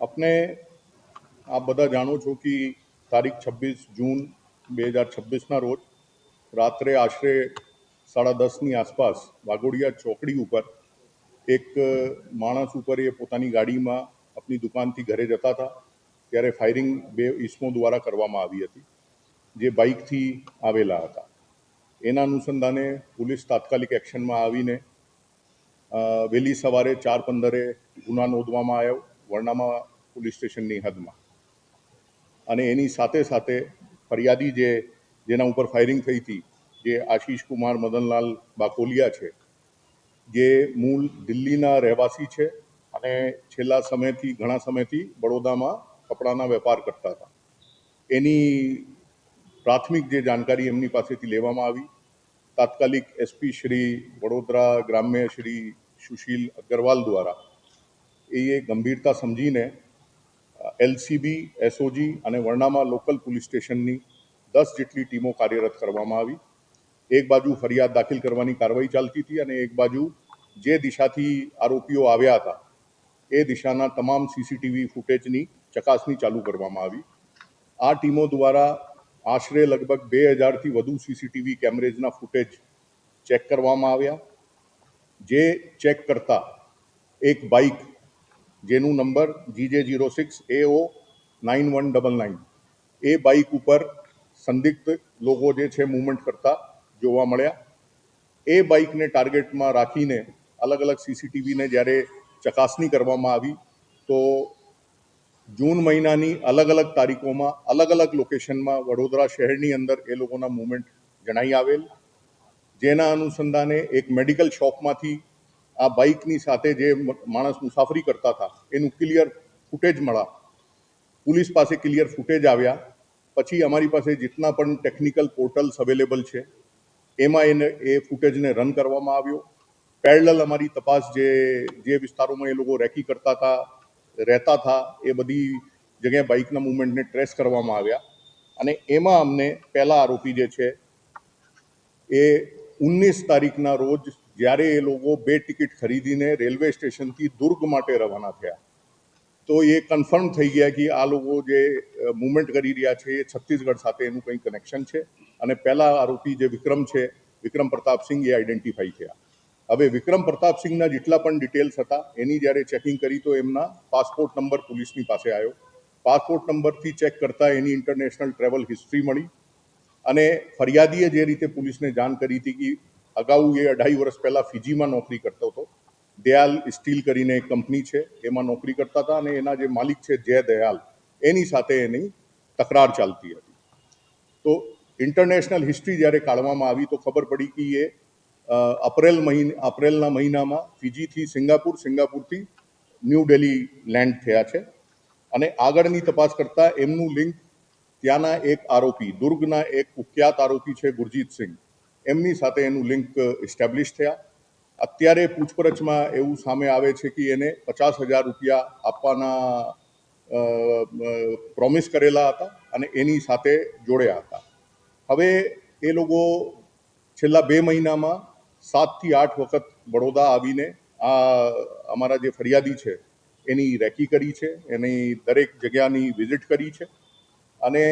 अपने आप बधा जाणो छो कि तारीख 26 जून 2026 रोज रात्रे आश्रे 10:30 आसपास वाघोड़िया चौकड़ी पर एक माणस ઉપર એ પોતાની ગાડીમાં આપની દુકાનથી ઘરે જતા હતા ત્યારે ફાયરિંગ બે ઈસમો દ્વારા કરવામાં આવી હતી જે બાઇકથી આવેલા હતા। એના અનુસંધાને પોલીસ તાત્કાલિક એક્શનમાં આવીને વહેલી સવારે 4:15 ગુના નોંધવામાં આવ્યો વરનામા પોલીસ સ્ટેશનની હદમાં અને એની સાથે સાથે ફરિયાદી જેના ઉપર ફાયરિંગ થઈ હતી જે આશીષ કુમાર મદનલાલ બાકોલિયા છે જે મૂળ દિલ્હીના રહેવાસી છે અને છેલ્લા સમયથી ઘણા સમયથી બરોડામાં કપડાના વેપાર કરતા હતા। એની પ્રાથમિક જે જાણકારી એમની પાસેથી લેવામાં આવી તાત્કાલિક એસપી શ્રી વડોદરા ગ્રામ્ય શ્રી સુશીલ અગ્રવાલ દ્વારા એ ગંભીરતા સમજીને એલસીબી એસઓજી અને વરનામા લોકલ પોલીસ સ્ટેશનની 10 જેટલી ટીમો કાર્યરત કરવામાં આવી। એક બાજુ ફરિયાદ દાખલ કરવાની કાર્યવાહી ચાલતી હતી અને એક બાજુ જે દિશાથી આરોપીઓ આવ્યા હતા એ દિશાના તમામ સીસીટીવી ફૂટેજની ચકાસણી ચાલુ કરવામાં આવી। આ ટીમો દ્વારા આશરે લગભગ 2000થી વધુ સીસીટીવી કેમેરેજના ફૂટેજ ચેક કરવામાં આવ્યા। જે ચેક કરતા એક બાઇક જેનું નંબર GJ06AO9199 એ બાઇક ઉપર સંદિગ્ધ લોકો જે છે મૂવમેન્ટ કરતા જોવા મળ્યા। એ બાઇકને ટાર્ગેટમાં રાખીને અલગ અલગ સીસીટીવીને જ્યારે ચકાસણી કરવામાં આવી તો જૂન મહિનાની અલગ અલગ તારીખોમાં અલગ અલગ લોકેશનમાં વડોદરા શહેરની અંદર એ લોકોના મૂવમેન્ટ જણાઈ આવેલ જેના અનુસંધાને એક મેડિકલ શોપમાંથી આ બાઇકની સાથે જે માણસ મુસાફરી કરતા હતા એનું ક્લિયર ફૂટેજ મળ્યા। પોલીસ પાસે ક્લિયર ફૂટેજ આવ્યા પછી અમારી પાસે જેટલા પણ ટેકનિકલ પોર્ટલ્સ અવેલેબલ છે એમાં એ ફૂટેજને રન કરવામાં આવ્યો। પેરેલલ અમારી તપાસ જે વિસ્તારોમાં એ લોકો રેકી કરતા હતા રહેતા હતા એ બધી જગ્યાએ બાઇકના મૂવમેન્ટને ટ્રેસ કરવામાં આવ્યા અને એમાં અમને પહેલા આરોપી જે છે એ 19 તારીખના રોજ જ્યારે એ લોકો 2 ટિકિટ ખરીદીને રેલવે સ્ટેશનથી દુર્ગ માટે રવાના થયા તો એ કન્ફર્મ થઈ ગયા કે આ લોકો જે મૂવમેન્ટ કરી રહ્યા છે એ છત્તીસગઢ સાથે એનું કંઈ કનેક્શન છે અને પહેલા આરોપી જે વિક્રમ છે વિક્રમ પ્રતાપસિંહ એ આઈડેન્ટિફાઈ થયા। હવે વિક્રમ પ્રતાપસિંહના જેટલા પણ ડિટેલ્સ હતા એની જ્યારે ચેકિંગ કરી તો એમના પાસપોર્ટ નંબર પોલીસની પાસે આવ્યો। પાસપોર્ટ નંબરથી ચેક કરતા એની ઇન્ટરનેશનલ ટ્રેવલ હિસ્ટ્રી મળી અને ફરિયાદીએ જે રીતે પોલીસને જાણ કરી હતી કે અગાઉ એ 2.5 વર્ષ પહેલાં ફિજીમાં નોકરી કરતો હતો। દયાલ સ્ટીલ કરીને એક કંપની છે એમાં નોકરી કરતા હતા અને એના જે માલિક છે જય દયાલ એની સાથે એની તકરાર ચાલતી હતી। તો ઇન્ટરનેશનલ હિસ્ટ્રી જ્યારે કાઢવામાં આવી તો ખબર પડી કે એ એપ્રિલના મહિનામાં ફિજીથી સિંગાપુરથી ન્યૂ દિલ્હી લેન્ડ થયા છે અને આગળની તપાસ કરતાં એમનું લિંક ત્યાંના એક આરોપી દુર્ગના એક કુખ્યાત આરોપી છે ગુરજીતસિંહ એમની સાથે એનું લિંક એસ્ટાબ્લિશ થયા। અત્યારે પૂછપરછમાં એવું સામે આવે છે કે એને 50,000 રૂપિયા આપવાના પ્રોમિસ કરેલા હતા અને એની સાથે જોડ્યા હતા। હવે એ લોકો છેલ્લા 2 મહિનામાં 7 થી 8 વખત બરોડા આવીને આ અમારા જે ફરિયાદી છે એની રેકી કરી છે એની દરેક જગ્યાની વિઝિટ કરી છે અને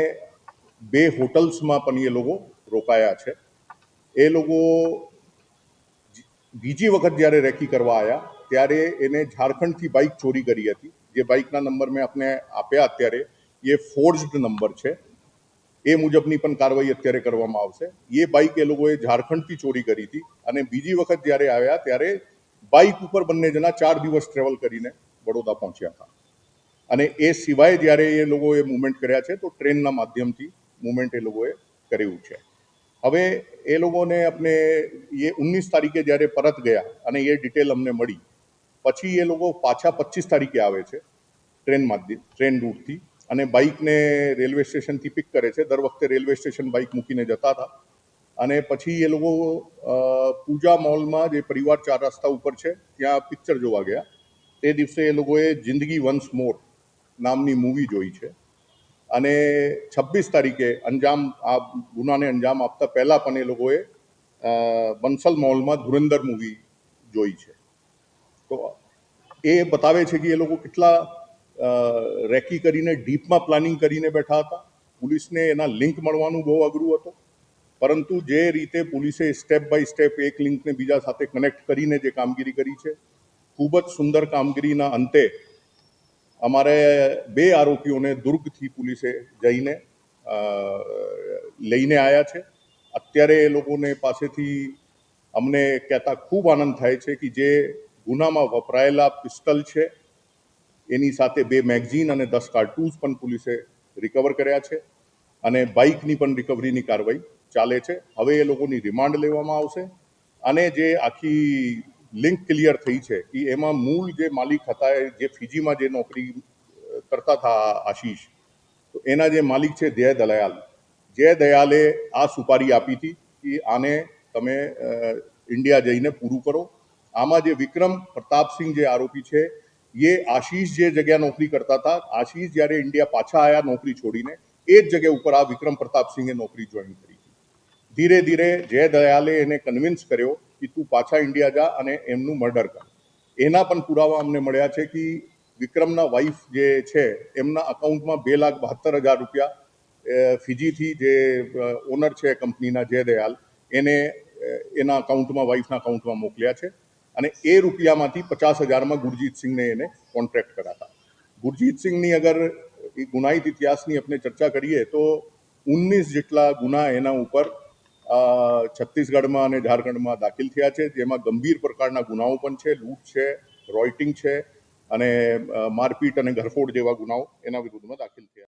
2 હોટલ્સમાં પણ એ લોકો રોકાયા છે। એ લોકો બીજી વખત જ્યારે રેકી કરવા આવ્યા ત્યારે એને ઝારખંડથી બાઇક ચોરી કરી હતી જે બાઇકના નંબર મેં આપને આપ્યા અત્યારે એ ફોર્જડ નંબર છે એ મુજબની પણ કાર્યવાહી અત્યારે કરવામાં આવશે। એ બાઇક એ લોકોએ ઝારખંડથી ચોરી કરી હતી અને બીજી વખત જ્યારે આવ્યા ત્યારે બાઇક ઉપર બંને જણા 4 દિવસ ટ્રેવલ કરીને બરોડા પહોંચ્યા હતા અને એ સિવાય જ્યારે એ લોકોએ મૂવમેન્ટ કર્યા છે તો ટ્રેનના માધ્યમથી મૂવમેન્ટ એ લોકોએ કર્યું છે। હવે એ લોકોને આપણે એ 19 તારીખે જ્યારે પરત ગયા અને એ ડિટેલ અમને મળી પછી એ લોકો પાછા 25 તારીખે આવે છે ટ્રેન રૂટથી અને બાઇકને રેલવે સ્ટેશનથી પિક કરે છે। દર વખતે રેલવે સ્ટેશન બાઇક મૂકીને જતા હતા અને પછી એ લોકો પૂજા મોલમાં જે પરિવાર 4 રસ્તા ઉપર છે ત્યાં પિક્ચર જોવા ગયા। તે દિવસે એ લોકોએ જિંદગી વન્સ મોર નામની મૂવી જોઈ છે અને 26 તારીખે આ ગુનાને અંજામ આપતા પહેલાં પણ એ લોકોએ બંસલ મોલમાં ધુરંધર મૂવી જોઈ છે। તો એ બતાવે છે કે એ લોકો કેટલા રેકી કરીને ડીપમાં પ્લાનિંગ કરીને બેઠા હતા. પોલીસને એના લિંક મળવાનું બહુ અઘરું હતું, પરંતુ જે રીતે પોલીસે સ્ટેપ બાય સ્ટેપ એક લિંકને બીજા સાથે કનેક્ટ કરીને જે કામગીરી કરી છે, ખૂબ જ સુંદર કામગીરીના અંતે અમારે 2 આરોપીઓને દુર્ગથી પોલીસે જઈને લઈને આવ્યા છે. અત્યારે એ લોકોને પાસેથી અમને કહેતા ખૂબ આનંદ થાય છે કે જે ગુનામાં વપરાયેલા પિસ્તલ છે, એની સાથે 2 મેગઝીન અને 10 કાર્ટૂન્સ પણ પોલીસે રિકવર કર્યા છે અને બાઇકની પણ રિકવરીની કાર્યવાહી ચાલે છે. હવે એ લોકોની રિમાન્ડ લેવામાં આવશે અને જે આખી લિંક ક્લિયર થઈ છે કે એમાં મૂળ જે માલિક હતા, જે ફિજીમાં જે નોકરી કરતા હતા આશીષ, તો એના જે માલિક છે જય દયાલે આ સુપારી આપી હતી કે આને તમે ઇન્ડિયા જઈને પૂરું કરો. આમાં જે વિક્રમ પ્રતાપસિંહ જે આરોપી છે, ये आशीष જે જગ્યા નોકરી કરતા હતા, આશીષ જ્યારે ઇન્ડિયા પાછા આવ્યા નોકરી છોડીને, એ જ જગ્યા ઉપર આ વિક્રમ પ્રતાપસિંહે નોકરી જોઈન કરી. ધીરે ધીરે જય દયાલે એને કન્વિન્સ કર્યો કે તું પાછા ઇન્ડિયા જા અને એમનું મર્ડર કર. એના પણ પુરાવા અમને મળ્યા છે કે વિક્રમના વાઇફ જે છે એમના અકાઉન્ટમાં 2,72,000 રૂપિયા ફિજીથી જે ઓનર છે કંપનીના જય દયાલ, એને એના અકાઉન્ટમાં, વાઇફના અકાઉન્ટમાં મોકલ્યા છે અને એ રૂપિયામાંથી 50,000માં ગુરજીતસિંહને એને કોન્ટ્રાક્ટ કર્યા હતા. ગુરજીતસિંહની અગર એ ગુનાહિત ઇતિહાસની આપણે ચર્ચા કરીએ તો 19 જેટલા ગુના એના ઉપર છત્તીસગઢમાં અને ઝારખંડમાં દાખલ થયા છે, જેમાં ગંભીર પ્રકારના ગુનાઓ પણ છે, લૂંટ છે, રોયટિંગ છે અને મારપીટ અને ઘરફોડ જેવા ગુનાઓ એના વિરુદ્ધમાં દાખલ થયા.